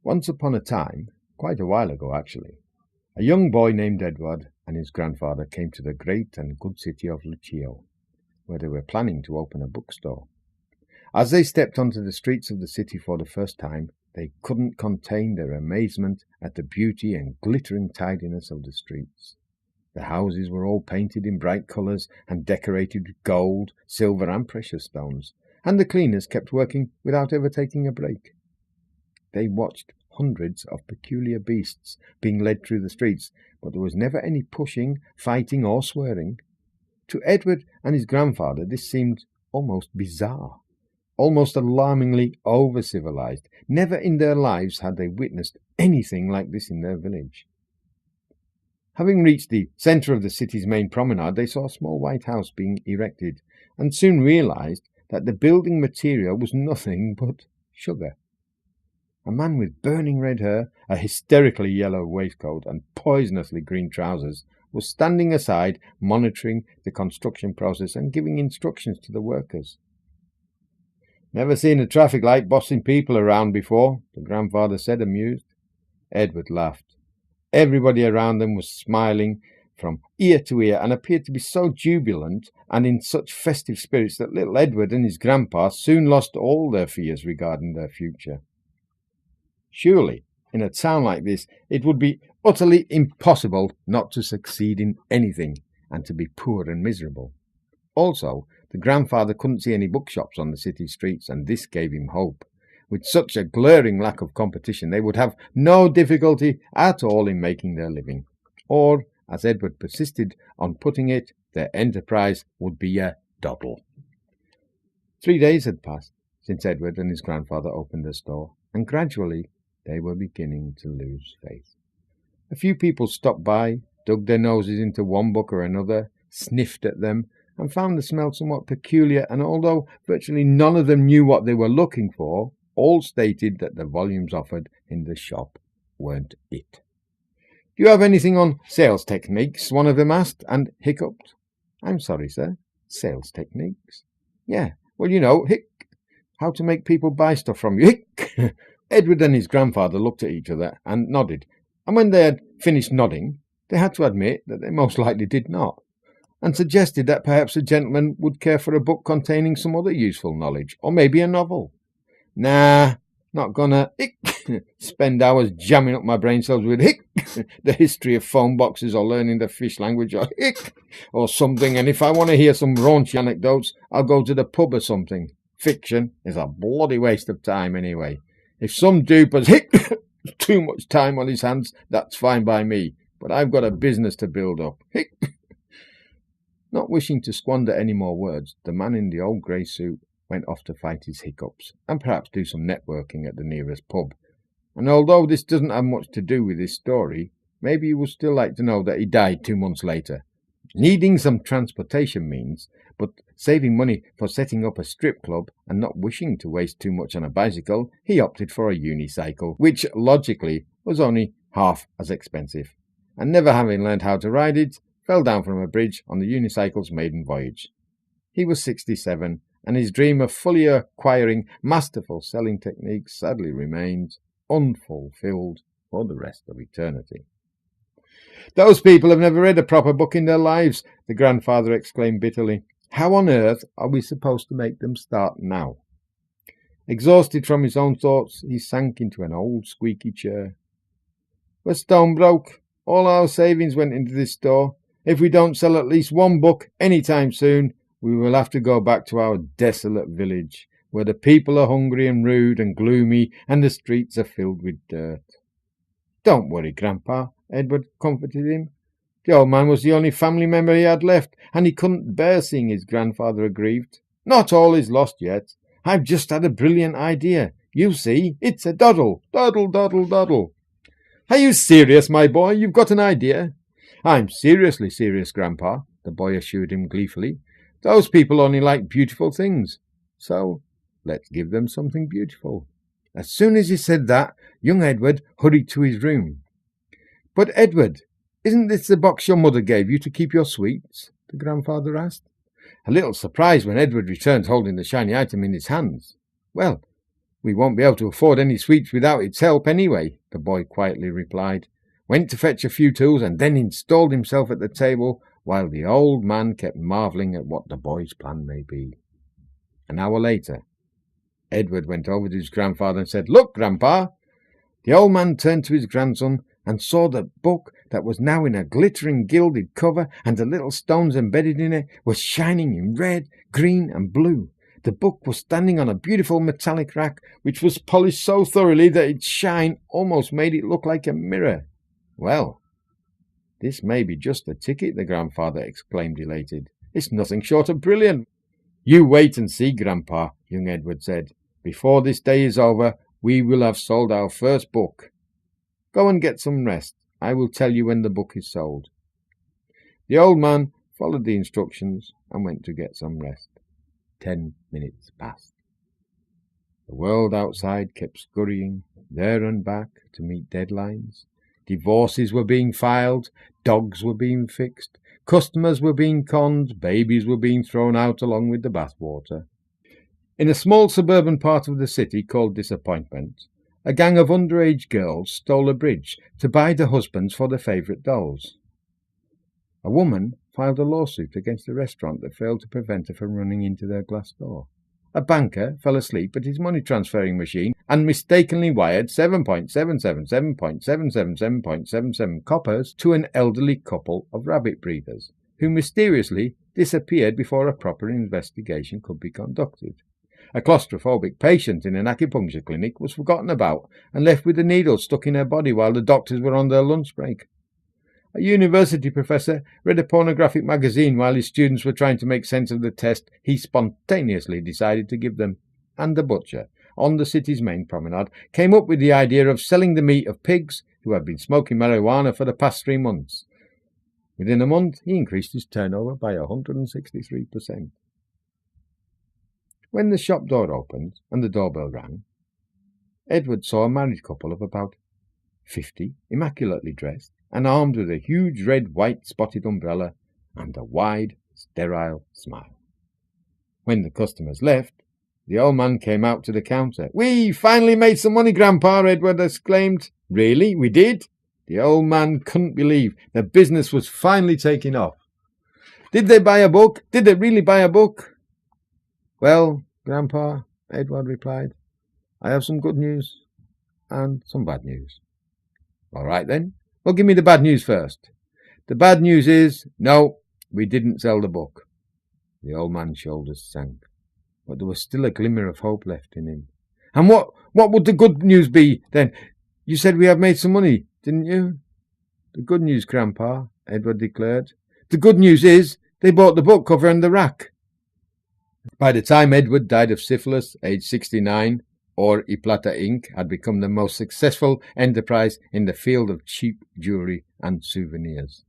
Once upon a time, quite a while ago actually, a young boy named Edward and his grandfather came to the great and good city of Lucio, where they were planning to open a bookstore. As they stepped onto the streets of the city for the first time, they couldn't contain their amazement at the beauty and glittering tidiness of the streets. The houses were all painted in bright colours and decorated with gold, silver and precious stones, and the cleaners kept working without ever taking a break. They watched hundreds of peculiar beasts being led through the streets, but there was never any pushing, fighting or swearing. To Edward and his grandfather this seemed almost bizarre, almost alarmingly over-civilized. Never in their lives had they witnessed anything like this in their village. Having reached the centre of the city's main promenade, they saw a small white house being erected, and soon realized that the building material was nothing but sugar. A man with burning red hair, a hysterically yellow waistcoat, and poisonously green trousers was standing aside, monitoring the construction process and giving instructions to the workers. "Never seen a traffic light bossing people around before," the grandfather said, amused. Edward laughed. Everybody around them was smiling from ear to ear and appeared to be so jubilant and in such festive spirits that little Edward and his grandpa soon lost all their fears regarding their future. Surely, in a town like this, it would be utterly impossible not to succeed in anything and to be poor and miserable. Also, the grandfather couldn't see any bookshops on the city streets, and this gave him hope. With such a glaring lack of competition, they would have no difficulty at all in making their living. Or, as Edward persisted on putting it, their enterprise would be a doddle. 3 days had passed since Edward and his grandfather opened their store, and gradually they were beginning to lose faith. A few people stopped by, dug their noses into one book or another, sniffed at them, and found the smell somewhat peculiar, and although virtually none of them knew what they were looking for, all stated that the volumes offered in the shop weren't it. "Do you have anything on sales techniques?" one of them asked, and hiccuped. "I'm sorry, sir, sales techniques?" "Yeah, well, you know, how to make people buy stuff from you, Edward and his grandfather looked at each other and nodded, and when they had finished nodding, they had to admit that they most likely did not, and suggested that perhaps a gentleman would care for a book containing some other useful knowledge, or maybe a novel. "Nah, not gonna spend hours jamming up my brain cells with the history of phone boxes or learning the fish language or something, and if I want to hear some raunchy anecdotes, I'll go to the pub or something. Fiction is a bloody waste of time anyway. If some dupe has too much time on his hands, that's fine by me, but I've got a business to build up." Not wishing to squander any more words, the man in the old grey suit went off to fight his hiccups, and perhaps do some networking at the nearest pub. And although this doesn't have much to do with his story, maybe you would still like to know that he died 2 months later. Needing some transportation means, but saving money for setting up a strip club and not wishing to waste too much on a bicycle, he opted for a unicycle, which logically was only half as expensive, and never having learned how to ride it, fell down from a bridge on the unicycle's maiden voyage. He was 67, and his dream of fully acquiring masterful selling techniques sadly remained unfulfilled for the rest of eternity. "Those people have never read a proper book in their lives," the grandfather exclaimed bitterly. "How on earth are we supposed to make them start now?" Exhausted from his own thoughts, he sank into an old squeaky chair. "We're stone broke. All our savings went into this store. If we don't sell at least one book any time soon, we will have to go back to our desolate village, where the people are hungry and rude and gloomy, and the streets are filled with dirt." "Don't worry, Grandpa," Edward comforted him. The old man was the only family member he had left, and he couldn't bear seeing his grandfather aggrieved. "Not all is lost yet. I've just had a brilliant idea. You see, it's a doddle, doddle, doddle, doddle." "Are you serious, my boy? You've got an idea?" "I'm seriously serious, Grandpa," the boy assured him gleefully. "Those people only like beautiful things, so let's give them something beautiful." As soon as he said that, young Edward hurried to his room. "But, Edward, isn't this the box your mother gave you to keep your sweets?" the grandfather asked, a little surprised when Edward returned holding the shiny item in his hands. "Well, "We won't be able to afford any sweets without its help anyway," the boy quietly replied, went to fetch a few tools, and then installed himself at the table while the old man kept marvelling at what the boy's plan may be. An hour later, Edward went over to his grandfather and said, "Look, Grandpa." The old man turned to his grandson and saw the book that was now in a glittering gilded cover, and the little stones embedded in it were shining in red, green, and blue. The book was standing on a beautiful metallic rack, which was polished so thoroughly that its shine almost made it look like a mirror. "Well, this may be just the ticket," the grandfather exclaimed, elated. "It's nothing short of brilliant." "You wait and see, Grandpa," young Edward said. "Before this day is over, we will have sold our first book. Go and get some rest. I will tell you when the book is sold." The old man followed the instructions and went to get some rest. 10 minutes passed. The world outside kept scurrying there and back to meet deadlines. Divorces were being filed, dogs were being fixed, customers were being conned, babies were being thrown out along with the bathwater. In a small suburban part of the city called Disappointment, a gang of underage girls stole a bridge to buy the husbands for their favourite dolls. A woman filed a lawsuit against a restaurant that failed to prevent her from running into their glass door. A banker fell asleep at his money transferring machine and mistakenly wired 7.777.777.77 coppers to an elderly couple of rabbit breeders, who mysteriously disappeared before a proper investigation could be conducted. A claustrophobic patient in an acupuncture clinic was forgotten about and left with a needle stuck in her body while the doctors were on their lunch break. A university professor read a pornographic magazine while his students were trying to make sense of the test he spontaneously decided to give them. And the butcher, on the city's main promenade, came up with the idea of selling the meat of pigs who had been smoking marijuana for the past 3 months. Within a month, he increased his turnover by 163%. When the shop door opened and the doorbell rang, Edward saw a married couple of about 50, immaculately dressed, and armed with a huge red, white, spotted umbrella and a wide, sterile smile. When the customers left, the old man came out to the counter. "We finally made some money, Grandpa," Edward exclaimed. "Really? We did?" The old man couldn't believe the business was finally taking off. "Did they buy a book? Did they really buy a book?" "Well, Grandpa," Edward replied, "I have some good news and some bad news." "All right then. Well, give me the bad news first." "The bad news is, no, we didn't sell the book." The old man's shoulders sank, but there was still a glimmer of hope left in him. "And what would the good news be, then? You said we have made some money, didn't you?" "The good news, Grandpa," Edward declared. "The good news is they bought the book cover and the rack." By the time Edward died of syphilis, aged 69, Or y Plata Inc. had become the most successful enterprise in the field of cheap jewellery and souvenirs.